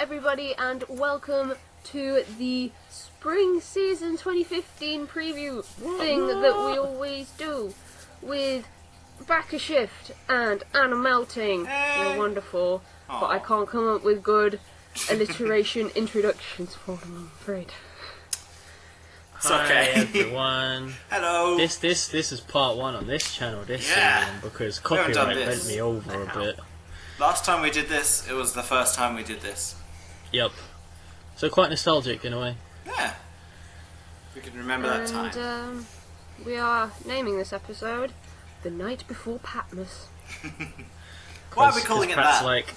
everybody, and welcome to the Spring Season 2015 preview thing that we always do with BakaShift and Animelting. They're wonderful, but I can't come up with good alliteration introductions for them, I'm afraid. It's okay. Hi everyone. Hello. This is part one on this channel this season because copyright bent me over a bit. Last time we did this, it was the first time we did this. Yep. So quite nostalgic in a way. Yeah. We can remember that time. And we are naming this episode The Night Before Patmas. Why are we calling it Pat's that? Like,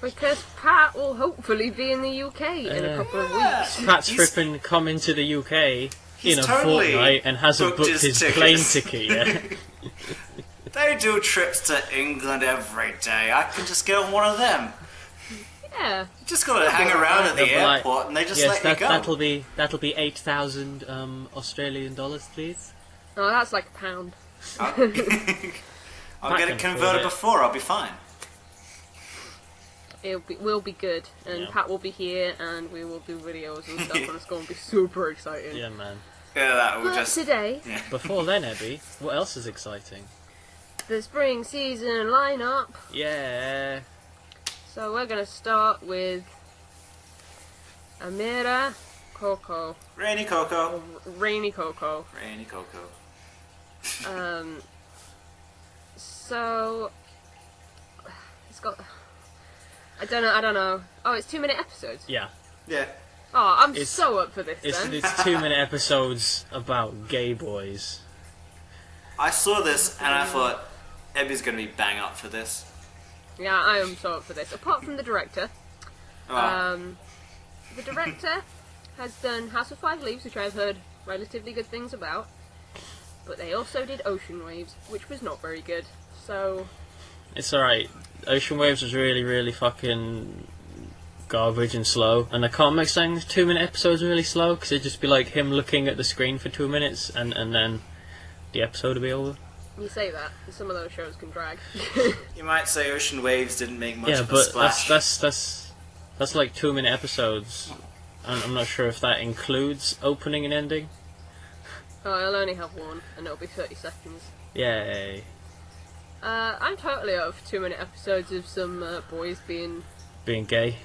Because Pat will hopefully be in the UK in a couple of weeks. Pat's frippin' come into the UK in a totally fortnight and hasn't booked his plane tickets. ticket yet. They do trips to England every day. I can just get on one of them. Yeah. You just gotta hang around at the airport and they just let you go. That'll be 8,000 Australian dollars, please. Oh, that's like a pound. I'll get it converted before, I'll be fine. We'll be good, and Yeah. Pat will be here, and we will do videos and stuff, and it's going to be super exciting. Yeah, man. Yeah, that will But just... today, Yeah. Before then, Abby, what else is exciting? the spring season lineup. Yeah. So we're going to start with Amira Coco. Rainy Coco. Rainy Coco. Rainy Coco. So it's got... I don't know. Oh, it's 2-minute episodes. Yeah. Yeah. Oh, I'm It's- so up for this It's then. 2-minute episodes about gay boys. I saw this and I thought, Ebby's gonna be bang up for this. Yeah, I am so up for this. Apart from the director. Oh. The director has done House of Five Leaves, which I've heard relatively good things about. But they also did Ocean Waves, which was not very good. So, It's alright. Ocean Waves was really, really fucking garbage and slow. And I can't make saying 2-minute episodes really slow, because it'd just be like him looking at the screen for 2 minutes, and then the episode would be over. you say that, and some of those shows can drag. You might say Ocean Waves didn't make much Yeah, of a but splash. that's like 2-minute episodes. And I'm not sure if that includes opening and ending. Oh, I'll only have one, and it'll be 30 seconds. Yay. I'm totally up for 2-minute episodes of some boys being... Being gay.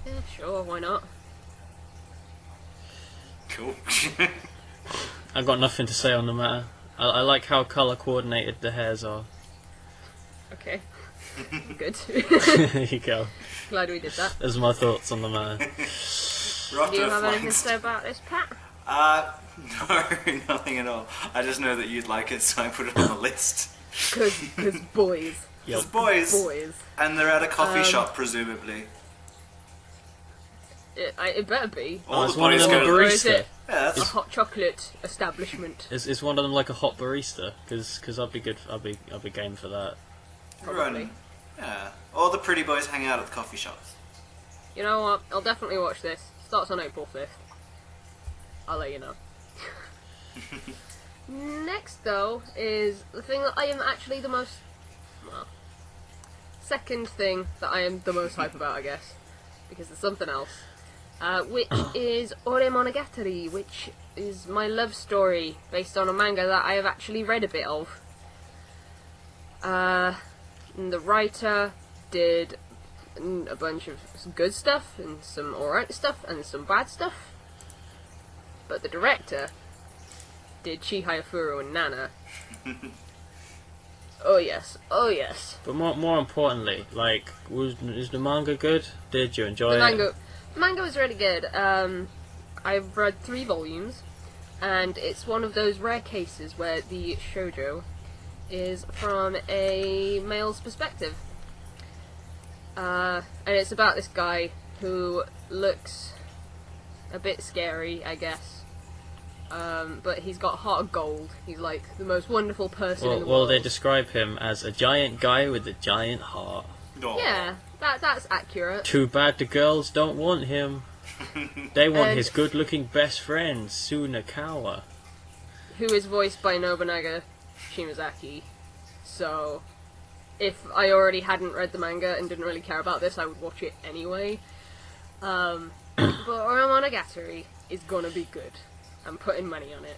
Yeah, sure, why not? Cool. I've got nothing to say on the matter. I like how colour coordinated the hairs are. Okay. Good. There you go. Glad we did that. Those are my thoughts on the matter. Do you have anything to say about this, Pat? No, nothing at all. I just know that you'd like it, so I put it on the list. Because boys. Yep. It's boys. Boys. And they're at a coffee shop, presumably. It better be. All is the one of boys them a go... Or is barista? it Yeah, a that's... hot chocolate establishment? Is one of them like a hot barista? Because I'd be good. I'd be game for that. Probably. Yeah. All the pretty boys hang out at the coffee shops. You know what? I'll definitely watch this. Starts on April 5th. I'll let you know. Next, though, is the thing that I am actually the most... Well, second thing that I am the most hype about, I guess. Because there's something else. Which is Ore Monogatari, which is my love story based on a manga that I have actually read a bit of. And the writer did a bunch of good stuff, and some alright stuff, and some bad stuff. But the director did Chihayafuru and Nana. Oh yes, oh yes. But more importantly, like, is the manga good? Did you enjoy The manga was really good. I've read 3 volumes, and it's one of those rare cases where the shoujo is from a male's perspective. And it's about this guy who looks a bit scary, I guess. But he's got a heart of gold. He's like the most wonderful person in the Well, world. they describe him as a giant guy with a giant heart. No. Yeah, that's accurate. Too bad the girls don't want him. They want And- his good-looking best friend, Sunakawa. Who is voiced by Nobunaga Shimazaki. So, if I already hadn't read the manga and didn't really care about this, I would watch it anyway. But Monogatari is gonna be good. I'm putting money on it.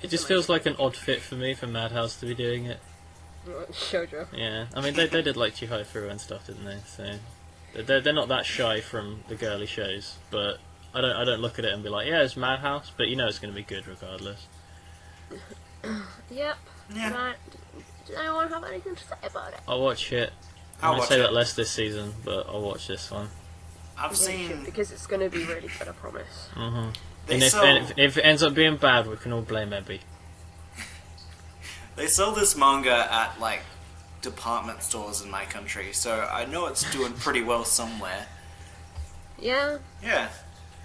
It just feels like an odd fit for me for Madhouse to be doing it. Shoujo. Yeah, I mean they did like Chihai Furu and stuff, didn't they? So they're not that shy from the girly shows, but I don't look at it and be like, yeah, it's Madhouse, but you know it's going to be good regardless. Yep. Yeah. Right. Does anyone have anything to say about it? I'll watch it. I'll I might watch say it. that less this season, but I'll watch this one. I've Yeah, you should, seen. because it's going to be really good, I promise. Mm-hmm. They And sell. if it ends up being bad, we can all blame Ebby. They sell this manga at like department stores in my country, so I know it's doing pretty well somewhere. Yeah. Yeah,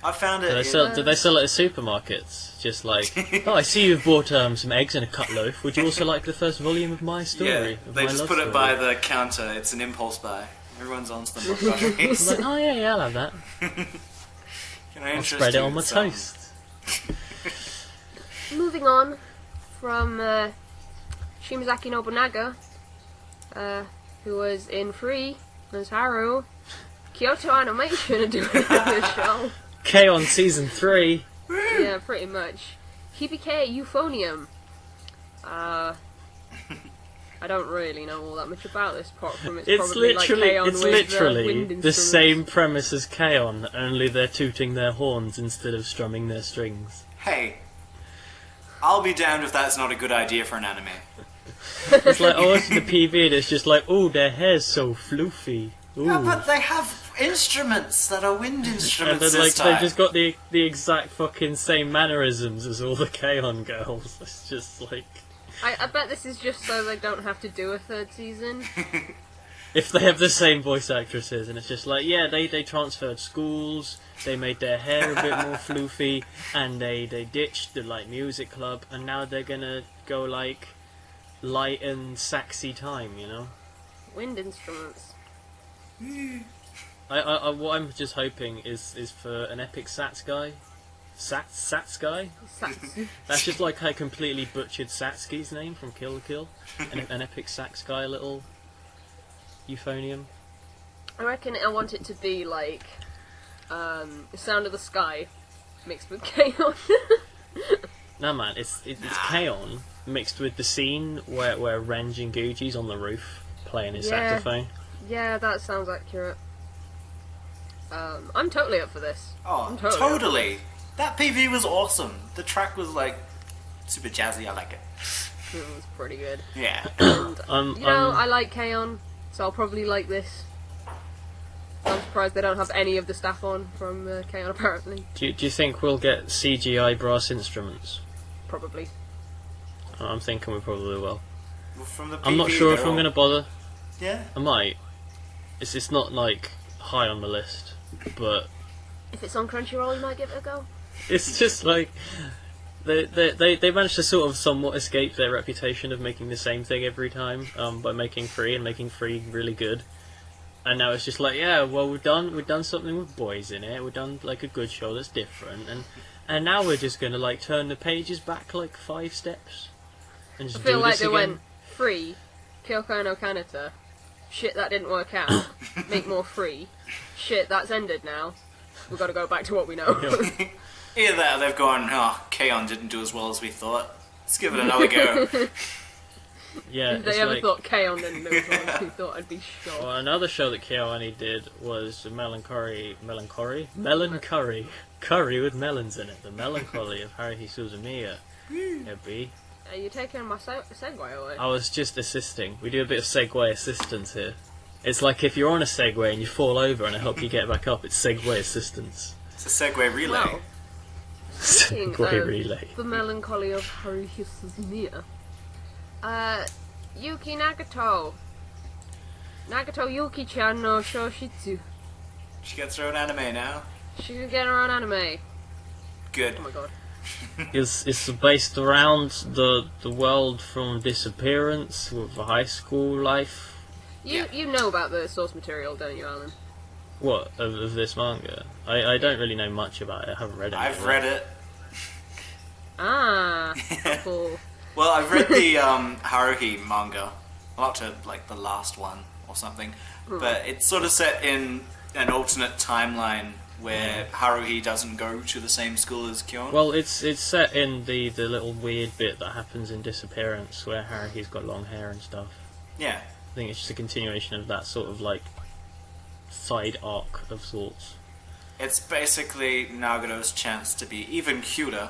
I found it. Did they sell it at supermarkets? Just like, oh, I see you've bought some eggs and a cut loaf. Would you also like the first volume of my story? Yeah, of they my just love put story? it by the counter. It's an impulse buy. Everyone's on to the It's Monogatari. like, oh yeah, I'll have that. Can I I'll interest spread it you on in my some? toast. Moving on from Shimazaki Nobunaga, who was in Free as Haru. Kyoto Animation are doing this show. K-On! Season 3. Yeah, pretty much. Hibike Euphonium. I don't really know all that much about this, apart from it's probably like K-On! It's with, literally wind the instruments. same premise as K-On!, only they're tooting their horns instead of strumming their strings. Hey, I'll be damned if that's not a good idea for an anime. It's like, I watched the PV and it's just like, oh, their hair's so floofy. Ooh. Yeah, but they have instruments that are wind And instruments then, this like, time. they've just got the exact fucking same mannerisms as all the K-On! Girls. It's just like, I bet this is just so they don't have to do a third season. if they have the same voice actresses, and it's just like, yeah, they transferred schools, they made their hair a bit more floofy, and they ditched the, like, music club, and now they're gonna go, like, light and saxy time, you know? Wind instruments. What I'm just hoping is for an epic Sats guy. Sats guy? That's just like I completely butchered Satsuki's name from Kill la Kill. An epic sax guy, little euphonium. I reckon I want it to be like Sound of the Sky mixed with K-On! No man, it's K-On! Mixed with the scene where Ren Jinguji's on the roof playing his Yeah. saxophone. Yeah, that sounds accurate. I'm totally up for this. Oh, I'm totally totally. That PV was awesome. The track was like super jazzy. I like it. It was pretty good. Yeah. And, I like K-On!, so I'll probably like this. I'm surprised they don't have any of the staff on from K-On! Apparently. Do you think we'll get CGI brass instruments? Probably. I'm thinking we probably will. Well, from the I'm not PV, sure if they're I'm all- going to bother. Yeah. I might. It's not like high on the list, but If it's on Crunchyroll, you might give it a go. it's just like they managed to sort of somewhat escape their reputation of making the same thing every time by making Free and making Free really good. And now it's just like, yeah, well we've done something with boys in it. We've done like a good show that's different, and now we're just gonna like turn the pages back like 5 steps and I just feel do like this they again. went Free, Kyoko no Kanata, shit that didn't work out, make more Free, shit that's ended now, we've got to go back to what we know. Either that or they've gone, oh, K-On! Didn't do as well as we thought. Let's give it another go. Yeah, If they it's ever like, thought K-On! didn't do it, we thought I'd be shocked. well, another show that Kyoani did was Melancholy Curry with melons in it. The Melancholy of Haruhi Suzumiya. Ebby. Are you taking my segue away? I was just assisting. We do a bit of segue assistance here. It's like if you're on a Segway and you fall over and I help you get back up, it's Segway assistance. It's a segue relay. Well, speaking Segway of relay. the melancholy of Haruhi Suzumiya, Yuki Nagato Yukichan no Shoshitsu. She gets her own anime now. She can get her own anime. Good. Oh my god. It's based around the world from disappearance with the high school life. You know about the source material, don't you, Alan? What, of this manga? I don't really know much about it. I haven't read it. I've read it. Ah, cool. Well, I've read the Haruhi manga. not to like the last one or something, but it's sort of set in an alternate timeline where Haruhi doesn't go to the same school as Kyon. Well, it's set in the little weird bit that happens in Disappearance where Haruhi's got long hair and stuff. Yeah. I think it's just a continuation of that sort of like side arc of sorts. It's basically Nagato's chance to be even cuter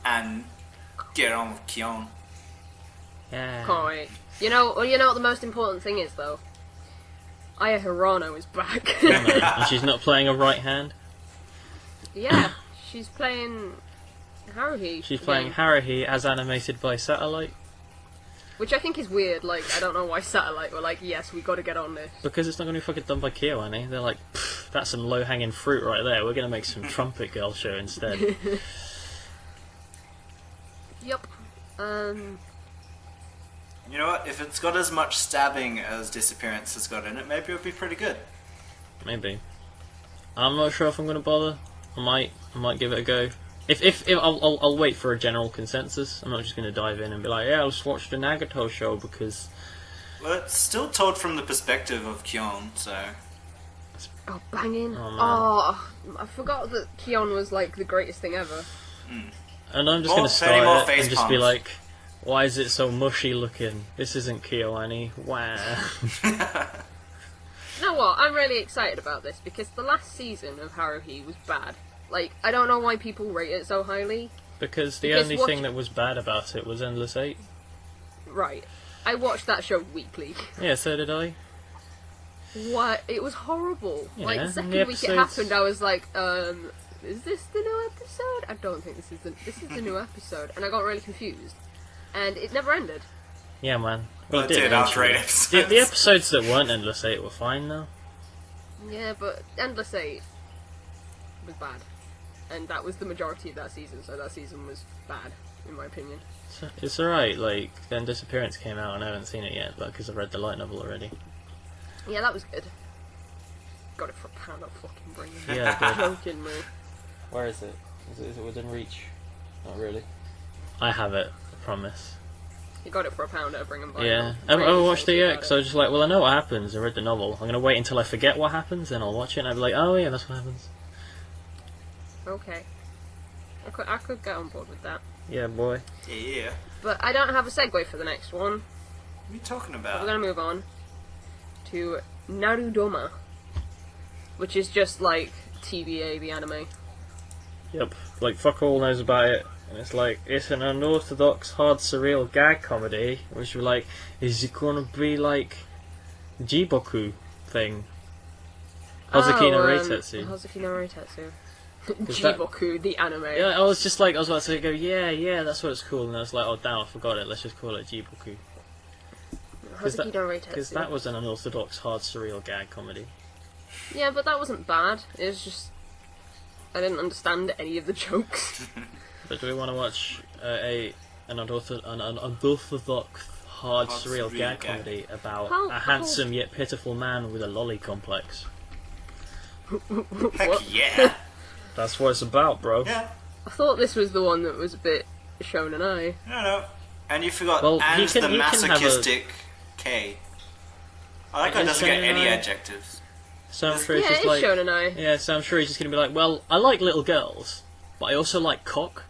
and get on with Kyon. Yeah. Can't wait. You know what the most important thing is, though? Aya Hirano is back. And she's not playing a right hand. Yeah, she's playing Haruhi. She's playing Haruhi as animated by Satellite. Which I think is weird. Like, I don't know why Satellite were like, yes, we got to get on this. Because it's not going to be fucking done by KyoAni. They're like, that's some low-hanging fruit right there. We're going to make some Trumpet Girl show instead. Yep. You know what? If it's got as much stabbing as Disappearance has got in it, maybe it'll be pretty good. Maybe. I'm not sure if I'm going to bother. I might give it a go. If I'll wait for a general consensus. I'm not just going to dive in and be like, yeah, let's watch the Nagato show because. Well, it's still told from the perspective of Kyon, so. Oh, banging. Oh, man. Oh, I forgot that Kyon was like the greatest thing ever. And I'm just going to start it and just be like, why is it so mushy looking? This isn't KyoAni. Wow. You know what? I'm really excited about this because the last season of Haruhi was bad. Like, I don't know why people rate it so highly. Because the only thing that was bad about it was Endless 8. Right. I watched that show weekly. Yeah, so did I. What? It was horrible. Yeah, like, the and second the week it episodes- happened, I was like, is this the new episode? I don't think this is the new episode. And I got really confused. And it never ended. Yeah, man. Well, it did after 8 episodes. The episodes that weren't Endless 8 were fine, though. Yeah, but Endless 8 was bad. And that was the majority of that season, so that season was bad, in my opinion. It's alright, like, then Disappearance came out and I haven't seen it yet, but because I've read the light novel already. Yeah, that was good. Got it for £1, I'll fucking bring it. Yeah, good. Joking me. Where is it? Is it within reach? Not really. I have it, I promise. You got it for £1, I'll bring them by. Yeah. I watched it yet, because I was just like, well, I know what happens, I read the novel. I'm going to wait until I forget what happens, then I'll watch it, and I'll be like, oh yeah, that's what happens. Okay. I could get on board with that. Yeah, boy. Yeah. But I don't have a segue for the next one. What are you talking We're about? going to move on to Naru DOMA, which is just like TBA, the anime. Yep. Like, fuck all knows about it. And it's like, it's an unorthodox, hard, surreal gag comedy, which we're like, is it gonna be like Jiboku thing? Hozuki no Reitetsu. Hozuki no Reitetsu. Is that- Jiboku, the anime. Yeah, I was about to go, yeah, that's what it's called, and I was like, oh damn, I forgot it, let's just call it Jiboku. Hozuki no Because Reitetsu. that was an unorthodox, hard, surreal gag comedy. Yeah, but that wasn't bad. It was just... I didn't understand any of the jokes. But do we want to watch an unorthodox, hard, surreal gag comedy about a handsome yet pitiful man with a lolly complex? Heck yeah. That's what it's about, bro. Yeah. I thought this was the one that was a bit shonen ai. No. And you forgot, Well, and he can the have a- masochistic K. I like how it doesn't get any Shonen-ai. adjectives. So I'm sure Yeah, it's just it's like, shonen ai. yeah. So I'm sure he's just gonna be like, well, I like little girls, but I also like cock.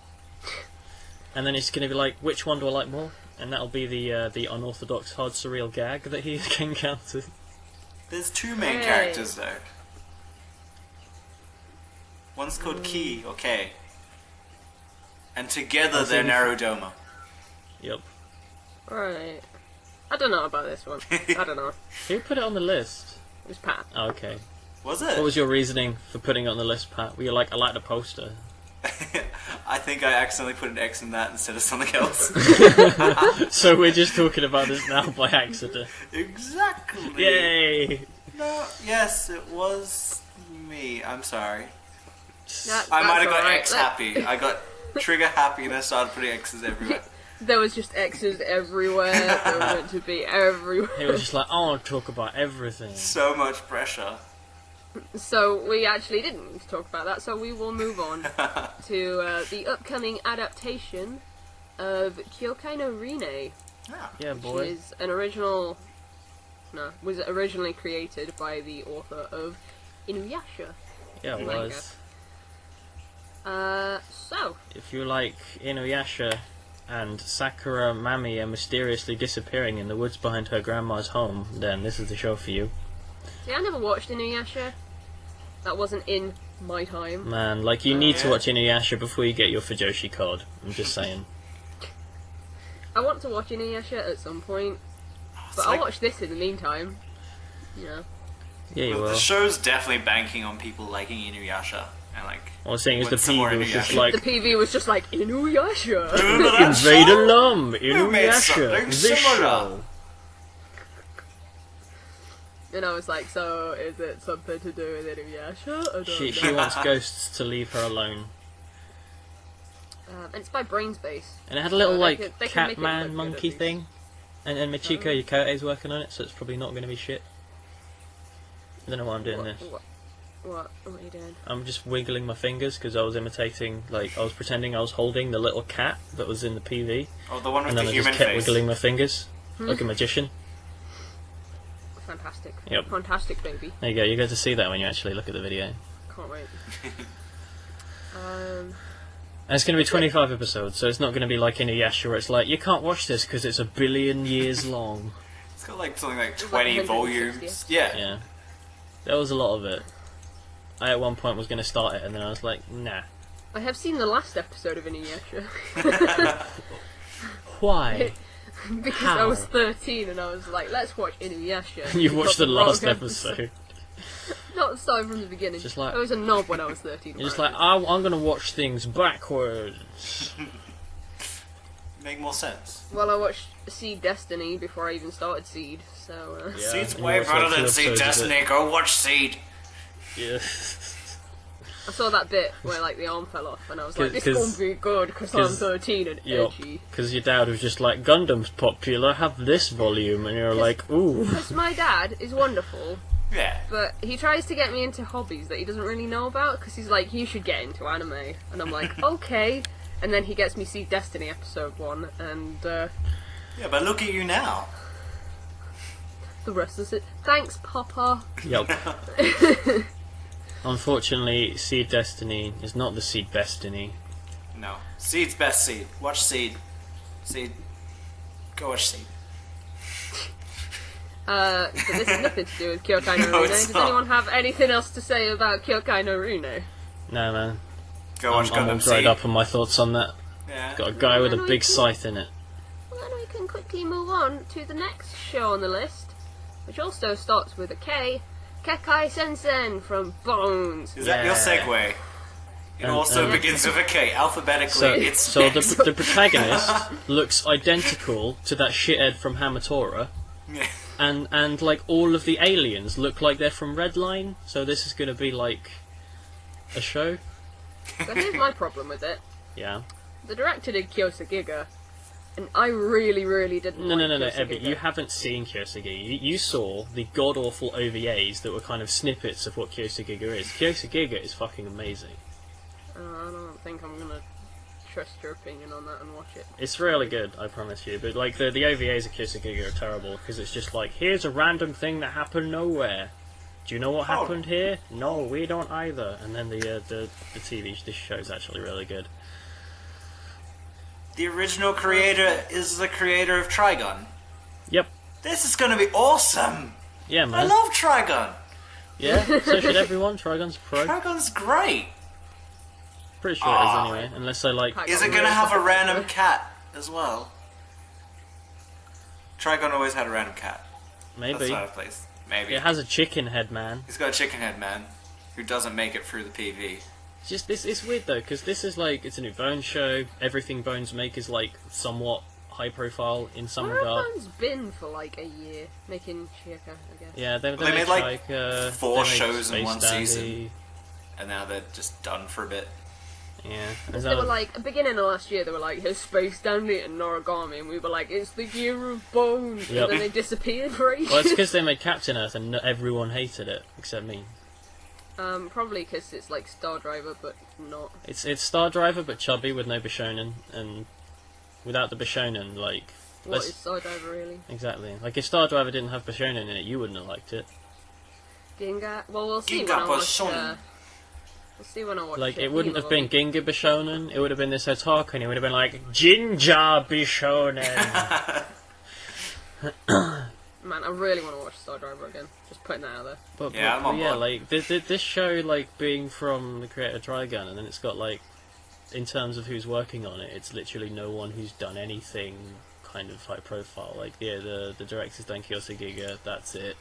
And then he's gonna be like, which one do I like more? And that'll be the unorthodox, hard, surreal gag that he encounters. There's two main Hey. characters though. One's called Ki or K. And together they're Naru DOMA. Yep. Right. I don't know about this one. I don't know. Who put it on the list? It was Pat. Oh, okay. Was it? What was your reasoning for putting it on the list, Pat? Were you like, I like the poster? I think I accidentally put an X in that instead of something else. So we're just talking about this now by accident. Exactly. Yay! No, yes, it was me. I'm sorry. That- I might have that's got alright. X happy. I got trigger happy and I started putting X's everywhere. There was just X's everywhere. They were meant to be everywhere. He was just like, I want to talk about everything. So much pressure. So we actually didn't talk about that, so we will move on to the upcoming adaptation of Kyokai no Rine, Yeah, which boy. is was originally created by the author of Inuyasha. Yeah, it manga. was. So If you like Inuyasha and Sakura Mami are mysteriously disappearing in the woods behind her grandma's home, then this is the show for you. see, I never watched Inuyasha. That wasn't in my time. Man, like, you need to watch Inuyasha before you get your Fujoshi card. I'm just saying. I want to watch Inuyasha at some point, but like- I'll watch this in the meantime. You know. Yeah, you Well, will. the show's definitely banking on people liking Inuyasha and like. What I'm saying is the want some more PV was just Inuyasha. like, The PV was just like, Inuyasha! Remember that Invade show? alum, Who made Inuyasha, something this similar? show. And I was like, so is it something to do with Inuyasha? I don't She know. wants ghosts to leave her alone. And it's by Brainspace. And it had a little, So like, they can make it look Catman good, monkey at least. thing. And Michiko Yukote's working on it, so it's probably not going to be shit. I don't know why I'm doing this. What are you doing? I'm just wiggling my fingers because I was imitating, like, I was pretending I was holding the little cat that was in the PV. Oh, the one with And then the I just human kept face. wiggling my fingers, like a magician. Fantastic. Yep. Fantastic, baby. There you go, you get to see that when you actually look at the video. Can't wait. And it's going to be 25 episodes, so it's not going to be like Inuyasha where it's like, you can't watch this because it's 1 billion years long. It's got like something like like 20 160. volumes. Yeah. Yeah. There was a lot of it. I at one point was going to start it, and then I was like, nah. I have seen the last episode of Inuyasha. Why? Because I How? was 13 and I was like, let's watch Inuyasha. You We watched got the wrong last episode. Not starting from the beginning. Just like- I was a knob when I was 13. You're just like, I'm going to watch things backwards. Make more sense. Well, I watched Seed Destiny before I even started Seed, so... Yeah, Seed's and way you watched, better like, than 2 Seed episodes of it. Destiny. Go watch Seed. Yeah. I saw that bit where, like, the arm fell off, and I was like, this 'Cause- won't be good, because I'm 'cause- 13 and Yup. edgy. Because your dad was just like, Gundam's popular, have this volume, and you're like, ooh. Because my dad is wonderful, Yeah. but he tries to get me into hobbies that he doesn't really know about, because he's like, you should get into anime. And I'm like, okay. And then he gets me Seed Destiny episode 1, and Yeah, but look at you now. the rest is it. Thanks, Papa. Yup. Unfortunately, Seed Destiny is not the Seed Destiny. No. Seed's best Seed. Watch Seed. Seed. Go watch Seed. So this has nothing to do with Kyokai no No, Rune. it's Does not. anyone have anything else to say about Kyokai no Rune? No, man. Go watch I'm all Gundam dried Seed. up on my thoughts on that. Yeah. Got a guy with a big scythe in it. Well, then we can quickly move on to the next show on the list, which also starts with a K. Kekai Sensen from Bones. Is that your Yeah. segue? It And- also and- begins with a K. Alphabetically, So, it's so next. the protagonist looks identical to that shithead from Hamatora, Yeah. and like all of the aliens look like they're from Redline. So this is going to be like a show. So here's my problem with it. Yeah. The director did Kyosagiga, and I really, really didn't No, like no, Kyosagiga. Ebby, you haven't seen Kyosagiga. You saw the god-awful OVAs that were kind of snippets of what Kyosagiga is. Kyosagiga is fucking amazing. I don't think I'm gonna trust your opinion on that and watch it. It's really good, I promise you. But like the OVAs of Kyosagiga are terrible because it's just like, here's a random thing that happened nowhere. Do you know what happened here? No, we don't either. And then the this show's actually really good. The original creator is the creator of Trigun. Yep. This is going to be awesome. Yeah, I man. love Trigun. Yeah. So should everyone. Trigun's pro. Trigun's great. Pretty sure it is anyway, unless I like. Pack- Is it going to have a random cat as well? Trigun always had a random cat. Maybe. That's out of place. Maybe. It has a chicken head, man. He's got a chicken head man who doesn't make it through the PV. It's just this. It's weird though, because this is like it's a new Bones show. Everything Bones make is like somewhat high profile in some Where have regard. Bones been for like a year? Making Chieka, I guess. Yeah, they They made, like, four they made shows in Space one Dandy. season. And now they're just done for a bit. Yeah, Because they were like, beginning of last year, they were like, here's Space Dandy and Noragami, and we were like, it's the year of Bones, Yep. and then they disappeared for ages. well, it's because they made Captain Earth and everyone hated it except me. Probably because it's like Star Driver, but not. It's Star Driver but chubby with no Bishonen, and without the Bishonen, like What is Star Driver really? Exactly. Like, if Star Driver didn't have Bishonen in it, you wouldn't have liked it. Ginga? Well, we'll see Ginga when I watch... Bishonen. We'll see when I watch Like, it. it wouldn't have been Ginga Bishonen, it would have been this otaku, and it would have been like, Jinja Bishonen! Man, I really want to watch Star Driver again. Just putting that out there. But I'm on board. like, this show, like, being from the creator of Trigun, and then it's got, like, in terms of who's working on it, it's literally no one who's done anything kind of high profile. Like, yeah, the director's done Kyoto Giga, that's it.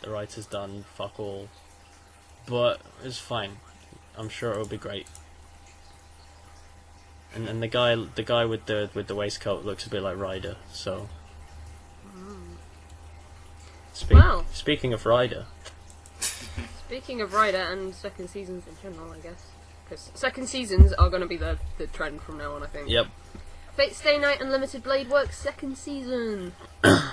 The writer's done fuck all. But it's fine. I'm sure it'll be great. And the guy with the waistcoat looks a bit like Ryder, so. Speaking of Ryder. Speaking of Ryder and second seasons in general, I guess. Because second seasons are going to be the trend from now on, I think. Yep. Fatestay Night Unlimited Blade Works second season. I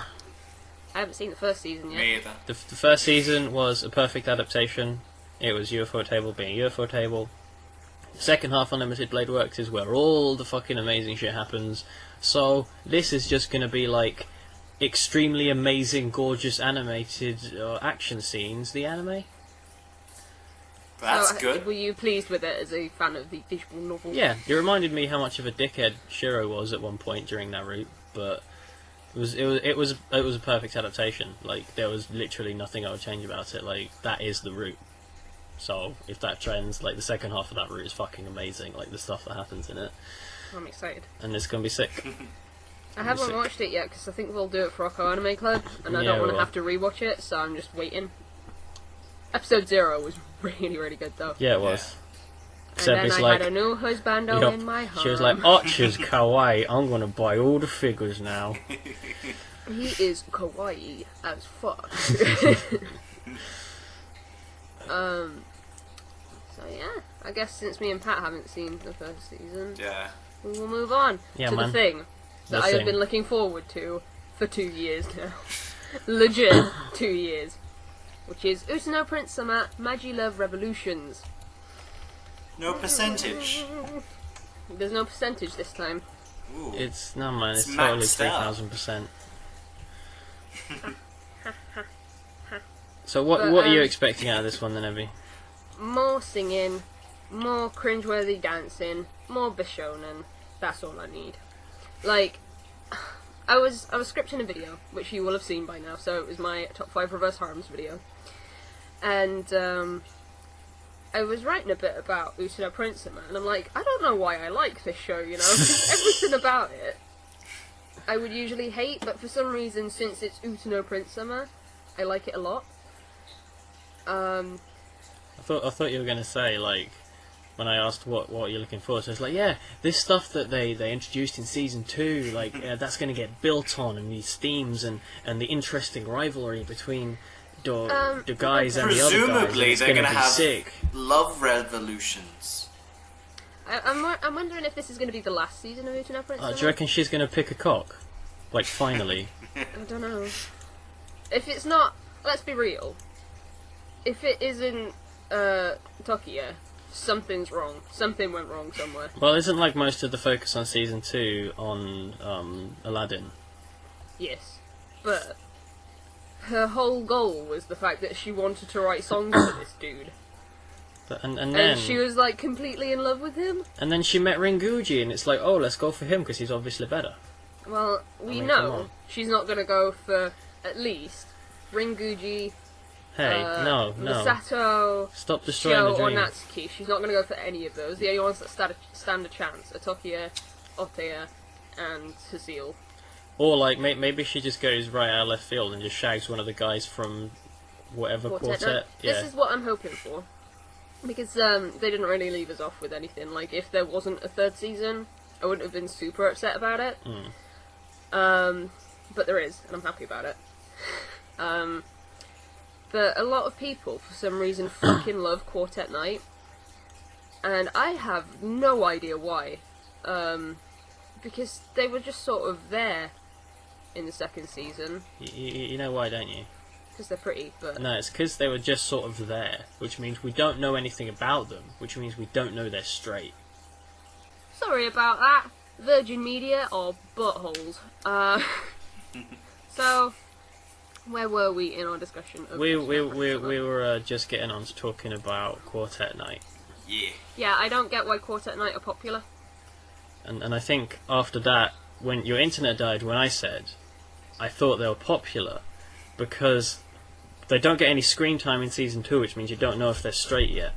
haven't seen the first season yet. Me either. The first season was a perfect adaptation. It was UFO Table being UFO Table. The second half Unlimited Blade Works is where all the fucking amazing shit happens. So this is just going to be like extremely amazing, gorgeous animated action scenes. The anime. That's So, good. Were you pleased with it as a fan of the visual novel? Yeah, it reminded me how much of a dickhead Shiro was at one point during that route, but it was a perfect adaptation. Like, there was literally nothing I would change about it. Like, that is the route. So if that trends, like, the second half of that route is fucking amazing. Like, the stuff that happens in it, I'm excited. and it's gonna be sick. I haven't sick. watched it yet because I think we'll do it for Rocco Anime Club, and I Yeah, don't want we to have to rewatch it, so I'm just waiting. Episode 0 was really, really good though. Yeah, it was. And then it's I like, had a new husbando Yup. in my home. She was like, Archer's kawaii, I'm gonna buy all the figures now. He is kawaii as fuck. So yeah, I guess since me and Pat haven't seen the first season, Yeah. we will move on Yeah, to man. the thing The that I have thing. been looking forward to for 2 years now. Legit 2 years. Which is Utano Prince Summer Magi Love Revolutions. No percentage. There's no percentage this time. Ooh. It's no man, it's It's totally maxed out. 3000%. So what But, what are you expecting out of this one then, Evie? More singing, more cringeworthy dancing, more Bishonen. That's all I need. Like, I was scripting a video, which you will have seen by now, so it was my top 5 reverse harems video. And I was writing a bit about Utano Prince, and I'm like, I don't know why I like this show, you know? 'Cause everything about it I would usually hate, but for some reason, since it's Utano Prince Summer, I like it a lot. I thought you were gonna say, like, when I asked what you're looking for, so it's like, yeah, this stuff that they introduced in season 2, like, that's gonna get built on, and these themes and the interesting rivalry between the guys and the other guys. Presumably, It's they're gonna gonna be have sick. love revolutions. I'm wondering if this is going to be the last season of Utano Prince Summer. Do you reckon she's gonna pick a cock? Like, finally? I don't know. If it's not, let's be real. If it isn't Tokia, something's wrong. Something went wrong somewhere. Well, isn't like most of the focus on season 2 on Aladdin? Yes, but her whole goal was the fact that she wanted to write songs for this dude, And and then she was like completely in love with him. and then she met Ringuji, and it's like, oh, let's go for him because he's obviously better. Well, we mean, come know on. she's not going to go for at least Ringuji, Hey, no. Masato, Stop destroying Shio, the or dream. Natsuki. She's not going to go for any of those. The only ones that stand a chance are Tokia, Oteya, and Cecile. Or like maybe she just goes right out of left field and just shags one of the guys from whatever quartet. No, Yeah. This is what I'm hoping for. Because they didn't really leave us off with anything. Like, if there wasn't a third season, I wouldn't have been super upset about it. But there is, and I'm happy about it. But a lot of people, for some reason, fucking love Quartet Night. And I have no idea why. Because they were just sort of there in the second season. You know why, don't you? Because they're pretty, but... No, it's because they were just sort of there, which means we don't know anything about them, which means we don't know they're straight. Sorry about that. Virgin Media are buttholes. So, where were we in our discussion of We were just getting on to talking about Quartet Night. Yeah. Yeah, I don't get why Quartet Night are popular. And I think after that, when your internet died, when I said I thought they were popular because they don't get any screen time in season 2, which means you don't know if they're straight yet.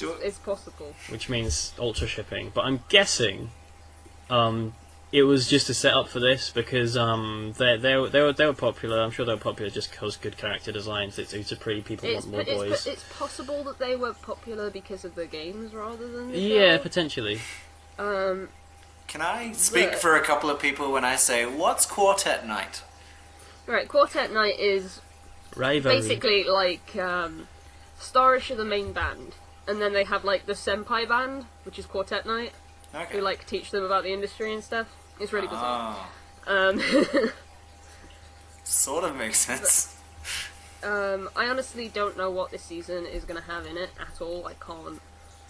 It's possible. Which means ultra shipping. But I'm guessing it was just a setup for this because they were popular. I'm sure they were popular just because good character designs. It's a pretty people want more boys. It's possible that they were popular because of the games rather than the Yeah, show. potentially. Can I speak for a couple of people when I say, what's Quartet Night? Right, Quartet Night is Rivalry. basically like Starish are the main band, and then they have like the senpai band, which is Quartet Night, Okay. who like teach them about the industry and stuff. It's really bizarre. Oh, sort of makes sense. I honestly don't know what this season is going to have in it at all. I can't,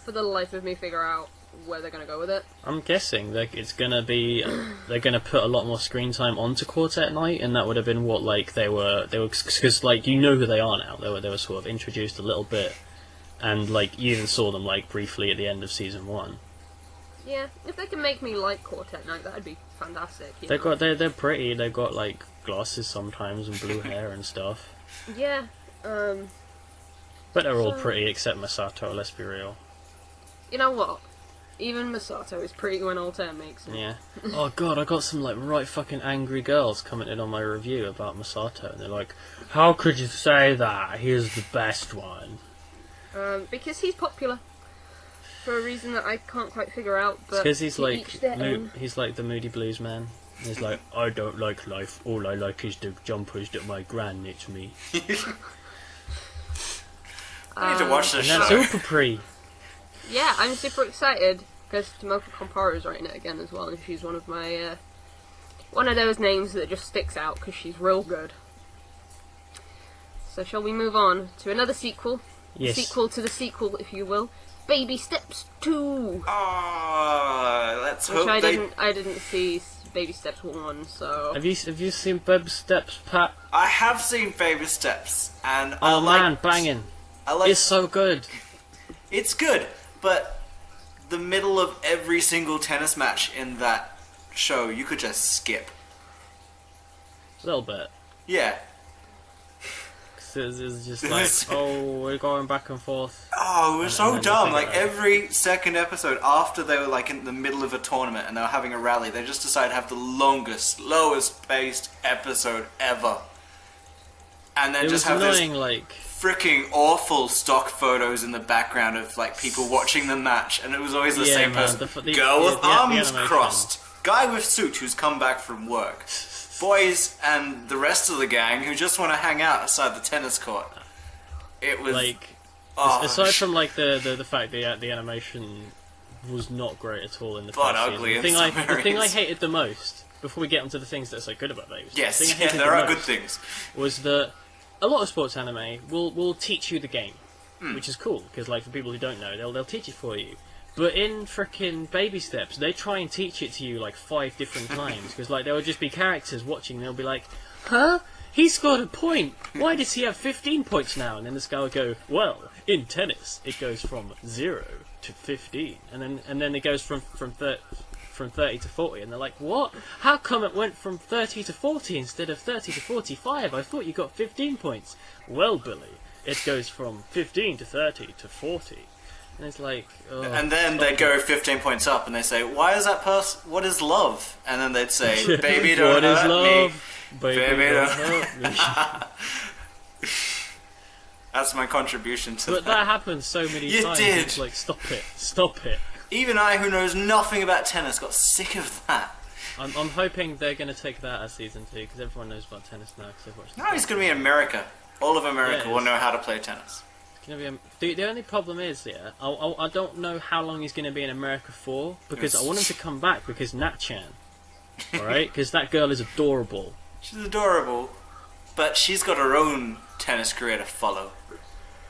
for the life of me, figure out where they're going to go with it. I'm guessing that it's gonna be they're gonna put a lot more screen time onto Quartet Night, and that would have been what like they were because like you know who they are now. They were sort of introduced a little bit, and like you even saw them like briefly at the end of season 1. Yeah, if they can make me like Quartet Night, that'd be fantastic. You know? They're pretty. They've got like glasses sometimes and blue hair and stuff. Yeah. But they're all So- pretty except Masato. Let's be real. You know what? Even Masato is pretty when Altair makes it. Yeah. Oh god, I got some like right fucking angry girls commenting on my review about Masato, and they're like, "How could you say that? He's the best one." Because he's popular. For a reason that I can't quite figure out, but Because he's to like each their own. he's like the moody blues man. He's like, I don't like life. All I like is the jumpers that my gran knits me. I need to watch And this that's show. super pre. Yeah, I'm super excited because Tomoka Komparo is writing it again as well, and she's one of my one of those names that just sticks out because she's real good. So shall we move on to another sequel? Yes. Sequel to the sequel, if you will. Baby Steps 2, Oh, let's which hope I they... didn't see Baby Steps 1, so Have you seen Baby Steps, Pat? I have seen Baby Steps, and I Oh like... man, banging! I like... It's so good. It's good, but the middle of every single tennis match in that show, you could just skip. A little bit. Yeah. 'Cause it's just like, oh, we're going back and forth. Oh, it was And so then dumb. you Like, figure it out. every second episode, after they were, like, in the middle of a tournament and they were having a rally, they just decided to have the longest, lowest-paced episode ever. And then It just was have annoying, this like... freaking awful stock photos in the background of, like, people watching the match. And it was always the Yeah, same man, person. the Girl with the arms animation. crossed. Guy with suit who's come back from work. Boys and the rest of the gang who just want to hang out outside the tennis court. It was... Like, oh, aside from like the fact that the animation was not great at all in the But first ugly season. in some The thing I areas. hated the most, before we get onto the things that are so good about Baby Steps, yes, the thing I yeah, hated there the are good most things. was that a lot of sports anime will teach you the game, Hmm. which is cool because like for people who don't know, they'll teach it for you. But in frickin' Baby Steps, they try and teach it to you like 5 different times because like there will just be characters watching. And they'll be like, "Huh? He scored a point. Why does he have 15 points now?" And then this guy will go, "Well, in tennis, it goes from 0 to 15, and then it goes from 30 to 40." And they're like, "What? How come it went from 30 to 40 instead of 30 to 45? I thought you got 15 points." "Well, Billy, it goes from 15 to 30 to 40." And it's like, oh, And then stop they it. go 15 points up and they say, "Why is that person? What is love?" And then they'd say, "Baby, don't What is hurt love? me." Baby, Baby, don't don't- hurt me. That's my contribution to But that happens so many You times. did. It's like, stop it. Even I, who knows nothing about tennis, got sick of that. I'm hoping they're going to take that as season 2 because everyone knows about tennis now because they've watched. Now he's going to be in America. All of America Yeah, it will is. know how to play tennis. It's gonna be the only problem is, yeah, I don't know how long he's going to be in America for because I want him to come back because Nat-chan, alright? Because that girl is adorable. She's adorable, but she's got her own tennis career to follow.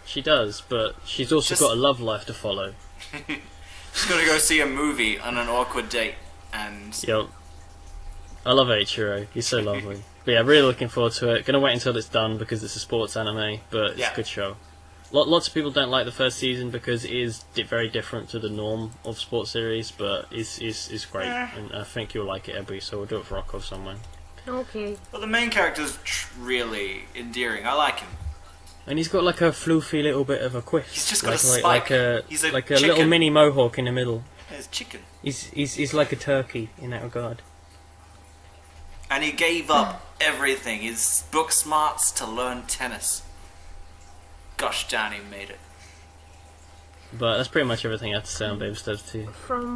She does, but she's also Just- got a love life to follow. Just gotta go see a movie on an awkward date, and Yep. I love Eiichiro. He's so lovely. But yeah, really looking forward to it. Gonna wait until it's done because it's a sports anime, but it's Yeah. a good show. Lots of people don't like the first season because it is very different to the norm of sports series, but it's great, and I think you'll like it, Ebby. So we'll do it for Rocco someone. Okay. well, the main character's really endearing. I like him. And he's got like a floofy little bit of a quiff. He's just got like, a spike. He's a little chicken. mini mohawk in the middle. There's chicken. He's like a turkey in that regard. And he gave up everything, his book smarts, to learn tennis. Gosh darn, he made it. But that's pretty much everything I have to say on Baby Steps 2. From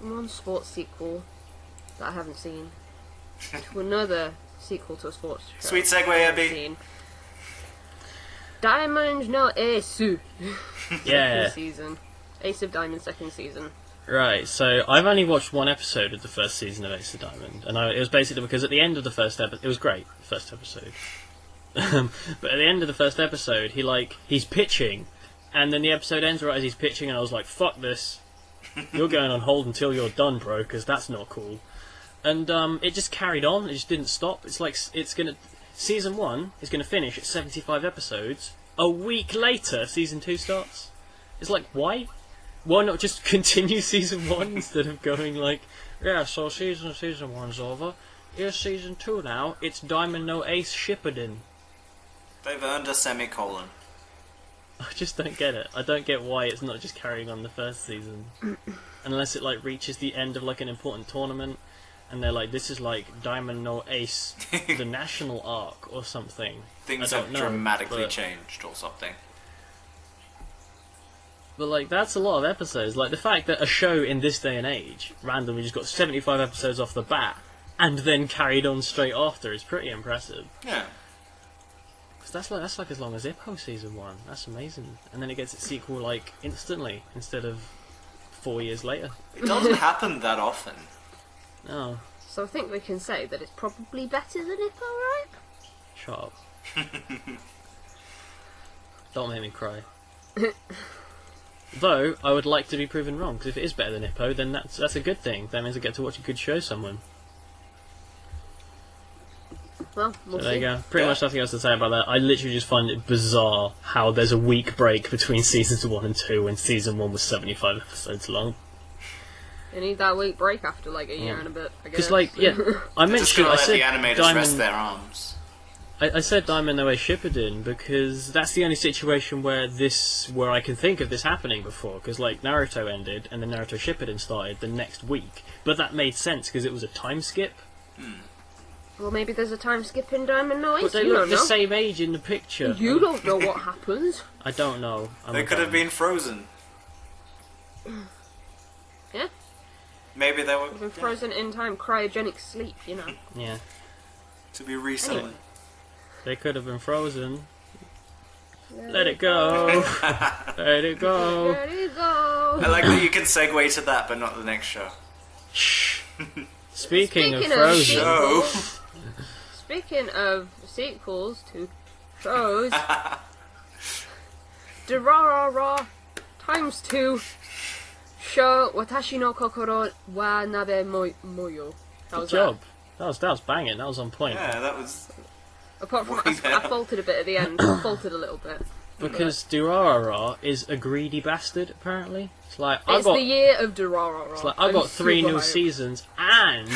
one sports sequel that I haven't seen to another sequel to a sports show. Sweet segue, I haven't Abby. seen. Diamond no Ace. Yeah. Second season. Ace of Diamond second season. Right, so I've only watched one episode of the first season of Ace of Diamond, and it was basically because at the end of the first episode, it was great, the first episode. But at the end of the first episode, he's pitching, and then the episode ends right as he's pitching, and I was like, fuck this. You're going on hold until you're done, bro, because that's not cool. And it just carried on, it just didn't stop. It's like, season 1 is going to finish at 75 episodes. A week later, season 2 starts. It's like, why? Why not just continue season 1 instead of going like, yeah, so season 1's over. Here's season 2 now. It's Diamond no Ace Shippuden. They've earned a semicolon. I just don't get it. I don't get why it's not just carrying on the first season. Unless it like reaches the end of like an important tournament and they're like, this is like Diamond no Ace, the national arc or something. Things I have don't know, dramatically but- changed or something. But like that's a lot of episodes. Like the fact that a show in this day and age randomly just got 75 episodes off the bat and then carried on straight after is pretty impressive. Yeah. Because that's like as long as Ippo season 1. That's amazing. And then it gets its sequel like instantly instead of 4 years later. It doesn't happen that often. No, So I think we can say that it's probably better than Ippo, right? shut up. Don't make me cry. Though I would like to be proven wrong, because if it is better than Ippo, then that's a good thing. That means I get to watch a good show someone. Well, we'll So there you see. go. Pretty much nothing else to say about that. I literally just find it bizarre how there's a week break between seasons 1 and 2 when season 1 was 75 episodes long. You need that week break after like a year and a bit, I guess. Because, like, yeah, I Just mentioned, gonna I let said the animators Diamond, rest their arms. I said Diamond No Way Shippuden because that's the only situation where I can think of this happening before. Because like Naruto ended and then Naruto Shippuden started the next week, but that made sense because it was a time skip. Well, maybe there's a time skip in Diamond no Ace. But they You look don't the know. same age in the picture. You don't know what happens. I don't know. They could have been frozen. Yeah, Maybe they were been frozen in time, cryogenic sleep. You know. Yeah, to be reset. Anyway. they could have been frozen. Let it go. Let it go. There you go. I like that you can segue to that, but not the next show. Shh. Speaking of Speaking of Frozen, Show. Speaking of sequels to shows, Durarara ×2 show Watashi no Kokoro wa Nabe Moyo. How good was job. That was banging. That was on point. Yeah, that was. that? Apart from Way I better. faltered a bit at the end. I faltered a little bit. Because Durarara is a greedy bastard. Apparently, it's like I It's got. the year of Durarara. It's like I got 3 new seasons and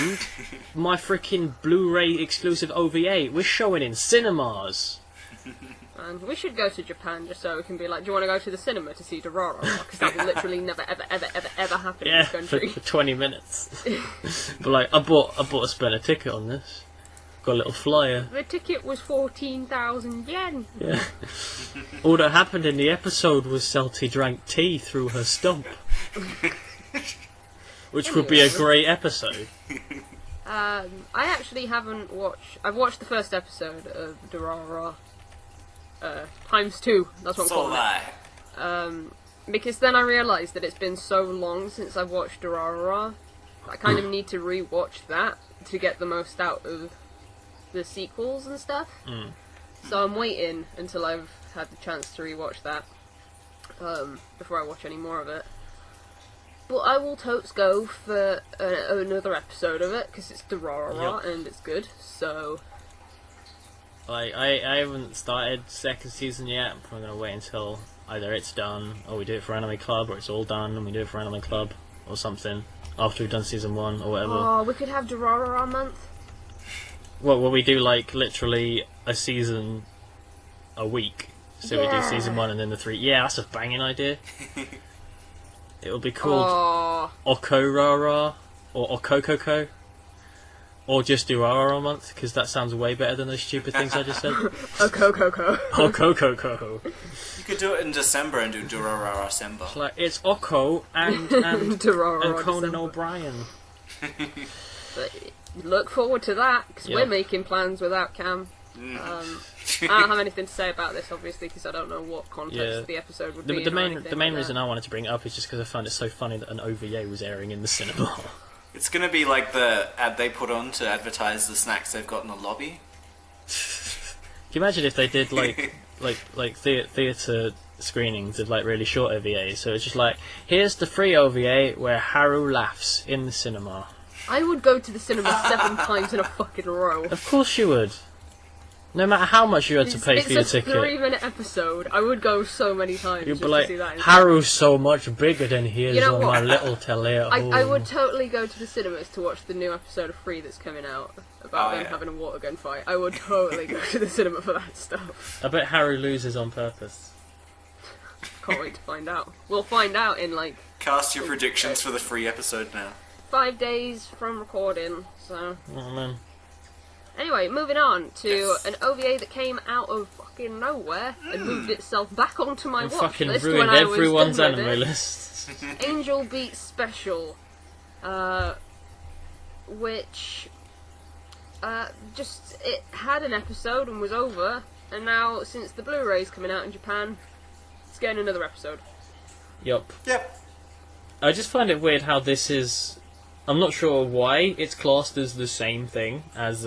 my freaking Blu-ray exclusive OVA. We're showing in cinemas. And we should go to Japan just so we can be like, do you want to go to the cinema to see Durarara? Because that will literally never, ever happen Yeah, in this for, country. for 20 minutes. But like, I bought a spare ticket on this. Got a little flyer. The ticket was 14,000 yen. Yeah. All that happened in the episode was Celty drank tea through her stump. Which would be a great episode. I actually haven't watched. I've watched the first episode of Durarara ×2. That's what I'm So calling lie. it. Because then I realised that it's been so long since I've watched Durarara. I kind of need to re-watch that to get the most out of the sequels and stuff. So I'm waiting until I've had the chance to re-watch that before I watch any more of it. But I will totes go for another episode of it, because it's the raw Yep. and it's good, so... Like, I haven't started second season yet. I'm going to wait until either it's done, or we do it for Anime Club, or it's all done and we do it for Anime Club, or something, after we've done season 1, or whatever. Oh, we could have Durarara month. Well, will we do, like, literally a season a week? So we do Yeah. season 1 and then the 3. Yeah, that's a banging idea. It will be called Oh, Okorara, or Okokoko, or just Durarara month, because that sounds way better than those stupid things I just said. a Kokoko. Okokoko. You could do it in December and do Durarara Semba. Like, it's Oko and Durarara Conan December. O'Brien. But look forward to that, because Yeah. we're making plans without Cam. I don't have anything to say about this, obviously, because I don't know what context Yeah. the episode would be. The or main anything like reason that. I wanted to bring it up is just because I found it so funny that an OVA was airing in the cinema. It's gonna be like the ad they put on to advertise the snacks they've got in the lobby. Can you imagine if they did like theatre screenings of like really short OVAs? So it's just like, here's the free OVA where Haru laughs in the cinema. I would go to the cinema 7 times in a fucking row. Of course you would. No matter how much you had to pay for your It's a ticket. 3-minute episode. I would go so many times You'd just be like, to see that. Haru's so much bigger than he is You know on what? my little telly at home. I would totally go to the cinemas to watch the new episode of Free that's coming out about Oh, them yeah. having a water gun fight. I would totally go to the cinema for that stuff. I bet Haru loses on purpose. Can't wait to find out. We'll find out in like Cast your predictions for the free episode now. 5 days from recording. So Oh man. anyway, moving on to Yes. an OVA that came out of fucking nowhere and moved itself back onto my And watch fucking list ruined when I was everyone's done with anime it. lists. Angel Beats Special, which just it had an episode and was over, and now since the Blu-ray's coming out in Japan, it's getting another episode. Yup. Yep. I just find it weird how this is. I'm not sure why it's classed as the same thing as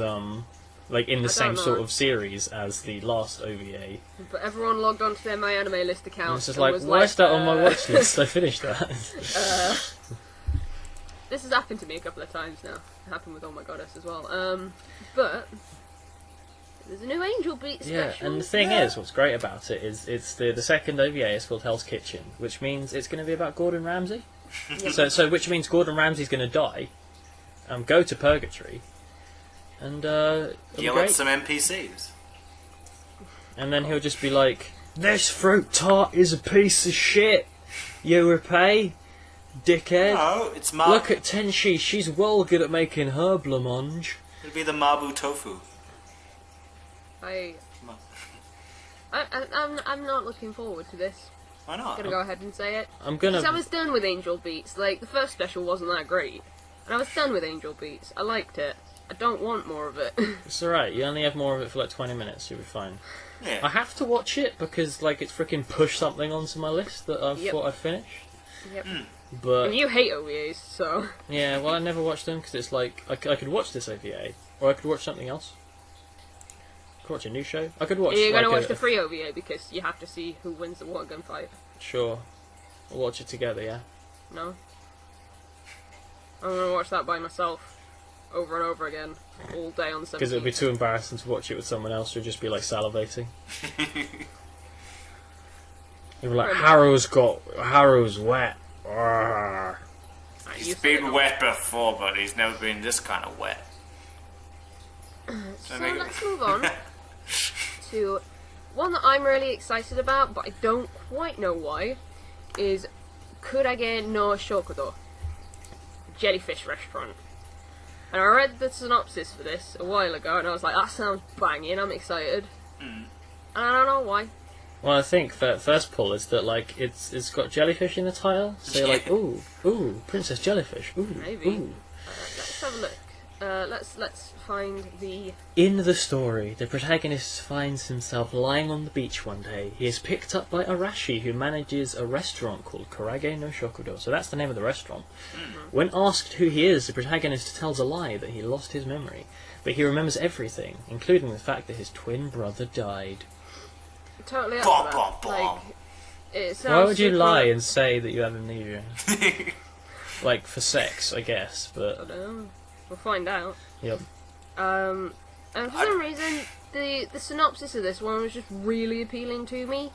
like in the I same don't know. sort of series as the last OVA. But everyone logged onto their My Anime List And account. it's just and like, was why is that on my uh, watch list? I finished that. This has happened to me a couple of times now. It happened with Oh My Goddess as well. But there's a new Angel Beats Yeah, Special. and the thing is, what's great about it is it's the second OVA is called Hell's Kitchen, which means it's going to be about Gordon Ramsay. So which means Gordon Ramsay's going to die, go to purgatory, and it'll be Yell at great. some NPCs. And then he'll just be like, "This fruit tart is a piece of shit. You repay, dickhead. No, it's Look at Tenshi. She's well good at making her blancmange." It'll be the Mabu Tofu. I'm not looking forward to this. Why I'm not? gonna go ahead and say it. I'm Because I gonna. was done with Angel Beats. Like, the first special wasn't that great. And I was done with Angel Beats. I liked it. I don't want more of it. It's alright. You only have more of it for like 20 minutes. You'll be fine. I Yeah. have to watch it because like it's freaking pushed something onto my list that I Yep. thought I'd finished. Yep. But And you hate OVAs, so... yeah, well, I never watched them because it's like I could watch this OVA or I could watch something else. I could watch a new show. I could watch. You're gonna like watch the free OVA because you have to see who wins the water gun fight. Sure, we'll watch it together. Yeah. No? I'm gonna watch that by myself. Over and over again. All day on the 17th. Because it would be too embarrassing to watch it with someone else who'd just be like salivating. You'd be like, Haru's wet. Arrgh. He's been wet before, but he's never been this kind of wet. So let's move on to one that I'm really excited about, but I don't quite know why, is Kurage no Shokudo, Jellyfish Restaurant. And I read the synopsis for this a while ago, and I was like, that sounds banging, I'm excited. And I don't know why. Well, I think that first pull is that like it's got jellyfish in the title, so you're like, ooh, Princess Jellyfish, ooh, Maybe. ooh. Let's have a look. Let's find the... In the story, the protagonist finds himself lying on the beach one day. He is picked up by Arashi, who manages a restaurant called Kurage no Shokudo. So that's the name of the restaurant. When asked who he is, the protagonist tells a lie that he lost his memory. But he remembers everything, including the fact that his twin brother died. Totally up Bom, for bom, that. bom. Like, it sounds Why would you super- lie and say that you have amnesia? like for sex, I guess. I But don't know. We'll find out. yep. And for some reason, the synopsis of this one was just really appealing to me.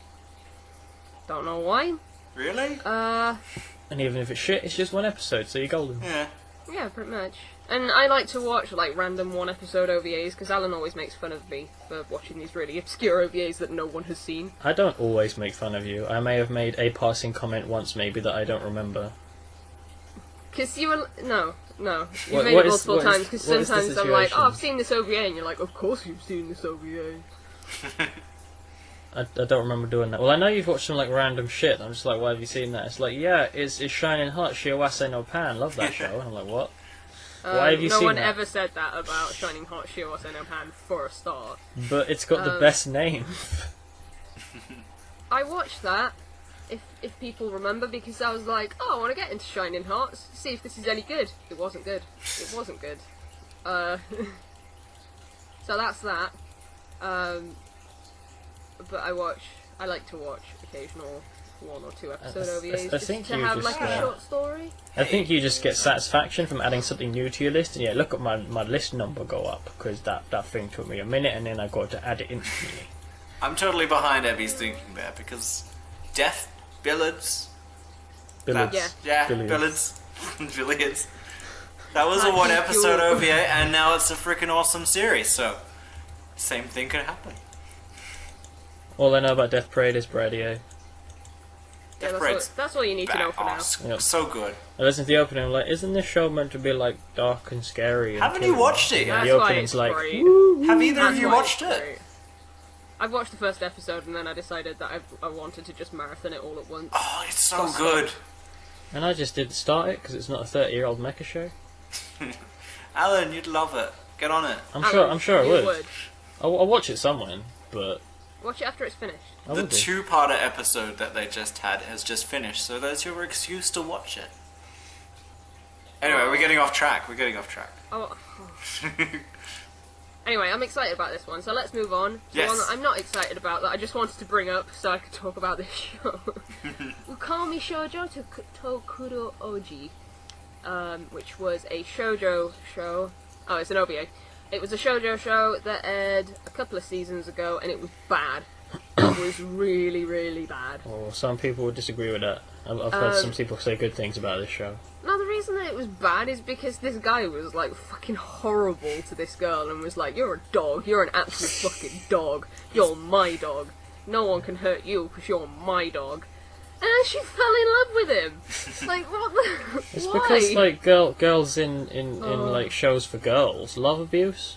Don't know why. Really? And even if it's shit, it's just one episode, so you're golden. Yeah. Yeah, pretty much. And I like to watch like random one-episode OVAs because Alan always makes fun of me for watching these really obscure OVAs that no one has seen. I don't always make fun of you. I may have made a passing comment once, maybe, that I don't remember. Because you were... No. You What- made what it is- multiple what is- times because what is the sometimes I'm like, situation? oh, I've seen this OVA, and you're like, of course you've seen this OVA. I don't remember doing that. Well, I know you've watched some like random shit. I'm just like, why have you seen that? It's like, yeah, it's Shining Hot, Shiawase no Pan. Love that show. And I'm like, what? Why have you no seen one that? ever said that about Shining Hot Shiawase no Pan for a start. But it's got the best name. I watched that, if people remember, because I was like, oh, I want to get into Shining Hot, see if this is any good. It wasn't good. It wasn't good. So that's that. But I like to watch occasional 1 or 2 episode OVAs I just think to you have just, like a short story. I think you just get satisfaction from adding something new to your list. And yeah, look at my list number go up because that thing took me a minute and then I got to add it instantly. I'm totally behind Abby's thinking there because Death Billiards. Billiards. Yeah. Billiards. Billiards. That was a Like 1 episode your- OVA and now it's a freaking awesome series, so same thing could happen. All I know about Death Parade is Bradio. Yeah, Death Parade's that's all you need to know for now. Yep. So good. I listened to the opening. I'm like, isn't this show meant to be like dark and scary? And Haven't you killing? watched it And yet? the That's why opening's it's like, great. woo. Have either of That's you why watched it's it? great. I've watched the first episode and then I decided that I wanted to just marathon it all at once. Oh, it's so good. And I just didn't start it because it's not a 30-year-old mecha show. Alan, you'd love it. Get on it. I'm sure I You would. I'll watch it somewhere, but Watch it after it's finished. I The will do. 2-parter episode that they just had has just finished, so that's your excuse to watch it. Anyway, we're getting off track. Oh. Anyway, I'm excited about this one, so let's move on to Yes. one that I'm not excited about, that I just wanted to bring up so I could talk about this show. Ukami Shoujo Tokuro Oji, which was a shoujo show. Oh, it's an OVA. It was a shoujo show that aired a couple of seasons ago, and it was bad. It was really, really bad. Or some people would disagree with that. I've heard some people say good things about this show. No, the reason that it was bad is because this guy was, like, fucking horrible to this girl and was like, you're a dog, you're an absolute fucking dog, you're my dog, no one can hurt you because you're my dog. And then she fell in love with him. Like, what the... It's Why? because like girls in like shows for girls love abuse.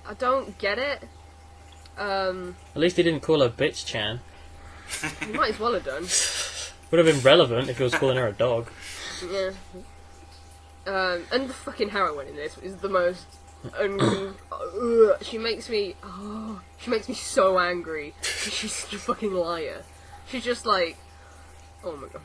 I don't get it. At least he didn't call her bitch Chan. You might as well have done. Would have been relevant if he was calling her a dog. Yeah. And the fucking heroine in this is the most angry. She makes me so angry. She's such a fucking liar. She's just like, oh my god.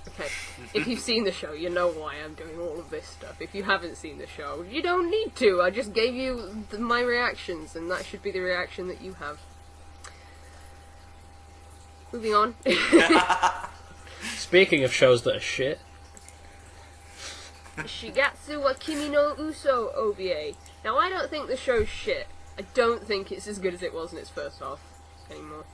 Okay, if you've seen the show, you know why I'm doing all of this stuff. If you haven't seen the show, you don't need to. I just gave you my reactions, and that should be the reaction that you have. Moving on. Speaking of shows that are shit, Shigatsu wa Kimi no Uso OVA. Now, I don't think the show's shit. I don't think it's as good as it was in its first half anymore.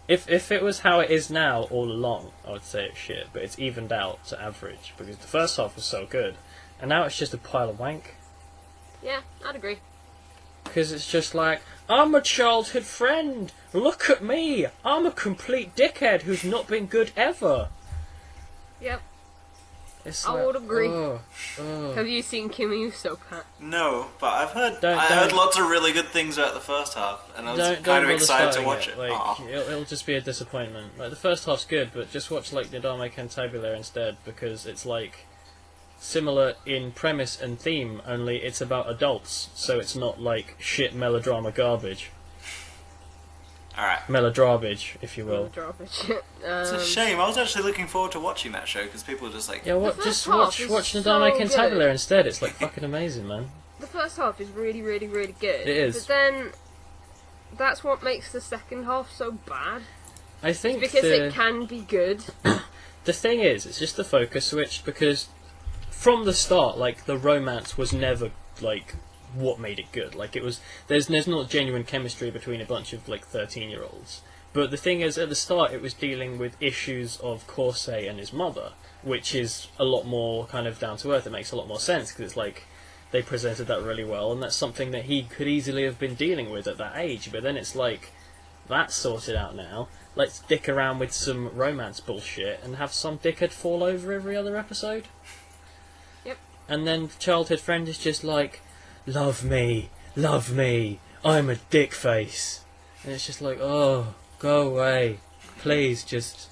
if it was how it is now all along, I would say it's shit. But it's evened out to average because the first half was so good, and now it's just a pile of wank. Yeah, I'd agree. Because it's just like, I'm a childhood friend. Look at me. I'm a complete dickhead who's not been good ever. Yep. It's I like, would agree. ugh. Have you seen Kimi Uso, Pat? No, but I've heard Don't- I heard don't- lots of really good things about the first half, and I was Don't kind of bother excited to starting watch it. Like, Aw. it'll just be a disappointment. Like the first half's good, but just watch like Nodama Cantabile instead because it's like similar in premise and theme. Only it's about adults, so it's not like shit melodrama garbage. Alright. Melodrawbage, if you will. Drop it. It's a shame. I was actually looking forward to watching that show because people were just like, Yeah, what? first Just half is watch so Nodama Cantabile good. instead. It's like fucking amazing, man. The first half is really, really, really good. It is. But then, that's what makes the second half so bad. I think Because it can be good. the thing is, it's just the focus switch, because from the start, like, the romance was never, like, what made it good. Like, it was, there's not genuine chemistry between a bunch of, like, 13-year-olds. But the thing is, at the start, it was dealing with issues of Korsei and his mother, which is a lot more kind of down to earth. It makes a lot more sense, because it's like, they presented that really well, and that's something that he could easily have been dealing with at that age. But then it's like, that's sorted out now. Let's dick around with some romance bullshit and have some dickhead fall over every other episode. Yep. And then childhood friend is just like, love me, I'm a dick face. And it's just like, oh, go away. Please, just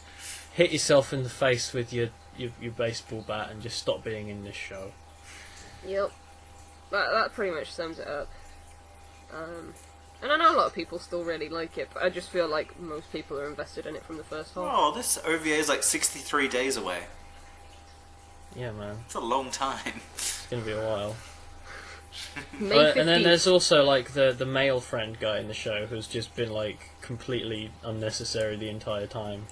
hit yourself in the face with your baseball bat and just stop being in this show. Yep. That pretty much sums it up. And I know a lot of people still really like it, but I just feel like most people are invested in it from the first half. Oh, this OVA is like 63 days away. Yeah, man. It's a long time. It's gonna be a while. May 15th. And then there's also like the male friend guy in the show who's just been like completely unnecessary the entire time.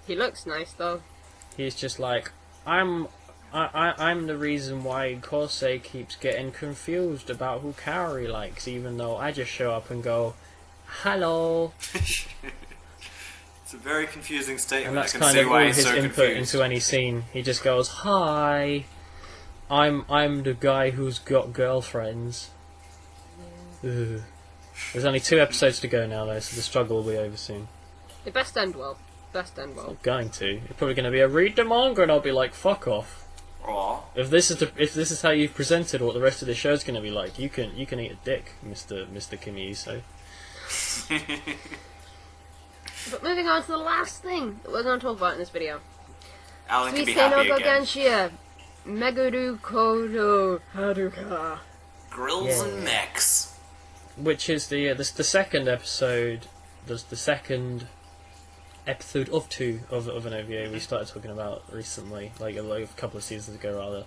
He looks nice though. He's just like, I'm the reason why Korsei keeps getting confused about who Kaori likes, even though I just show up and go, hello. It's a very confusing statement. And that's I can kind see of all why he's his so input confused. into any scene. He just goes, hi, I'm the guy who's got girlfriends. Ugh. There's only 2 episodes to go now though, so the struggle will be over soon. It best end well. I'm going to. It's probably going to be a read the manga, and I'll be like, fuck off. Aw. If this is how you've presented what the rest of the show's going to be like, you can eat a dick, Mr. Kimi Iso. But moving on to the last thing that we're going to talk about in this video. Alan can be Suisei no happy again. Goganshia, Meguru Kodo Haruka. Grills and necks. Which is the second episode. The second episode of 2 of an OVA we started talking about recently, like a couple of seasons ago rather.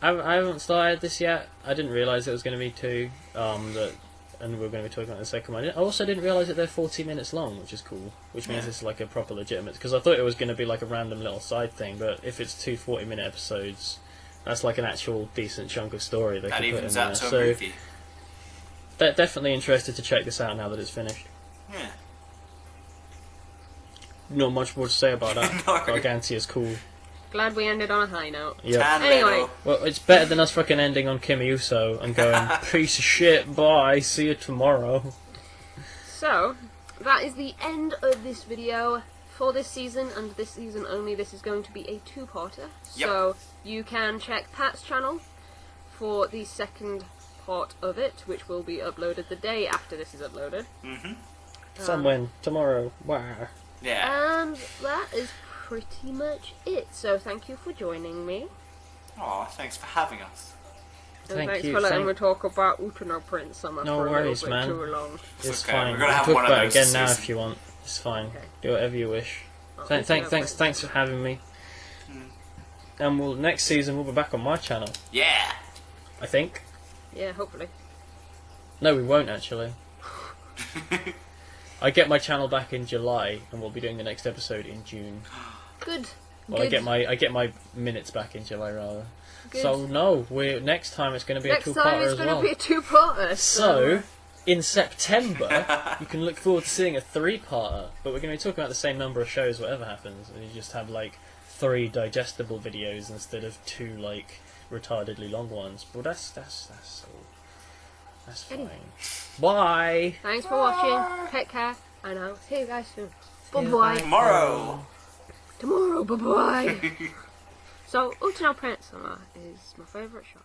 I haven't started this yet. I didn't realise it was going to be 2. And we're going to be talking about the second one. I also didn't realise that they're 40 minutes long, which is cool. Which means it's like a proper legitimate. Because I thought it was going to be like a random little side thing, but if it's 2 40-minute episodes, that's like an actual decent chunk of story they That can put in evens there. out to a So movie. they're definitely interested to check this out now that it's finished. Yeah. Not much more to say about that. No. Gargantia is cool. Glad we ended on a high note. Yeah. Anyway. Well, it's better than us fucking ending on Kimi Uso and going, piece of shit, bye, see you tomorrow. So, that is the end of this video for this season, and this season only. This is going to be a 2-parter. Yep. So, you can check Pat's channel for the second part of it, which will be uploaded the day after this is uploaded. Mm-hmm. Somewhen, tomorrow, wow. Yeah. And that is pretty much it. So, thank you for joining me. Aw, thanks for having us. And Thank thanks you, for letting thank- me talk about Utano Prince Summer No for a worries, little bit man. too long. It's okay, fine. we're gonna have Talk one of about it those again now season. if you want. It's fine. Okay. Do whatever you wish. Oh, Thanks for having me. And next season we'll be back on my channel, Yeah. I think. Yeah, hopefully. No, we won't actually. I get my channel back in July, and we'll be doing the next episode in June. Good. Well, Good. I get my minutes back in July rather. Good. So no, next time it's going to be Next a time two-parter it's as going well. to be a 2-parter. So, in September, you can look forward to seeing a 3-parter, but we're going to be talking about the same number of shows, whatever happens, and you just have like 3 digestible videos instead of 2 like retardedly long ones. But that's fine. Anyway. Bye. Thanks for watching. Take care. And I'll see you guys soon. Bye-bye. Tomorrow. Tomorrow. Bye-bye. So, Utano Prince Summer is my favourite show.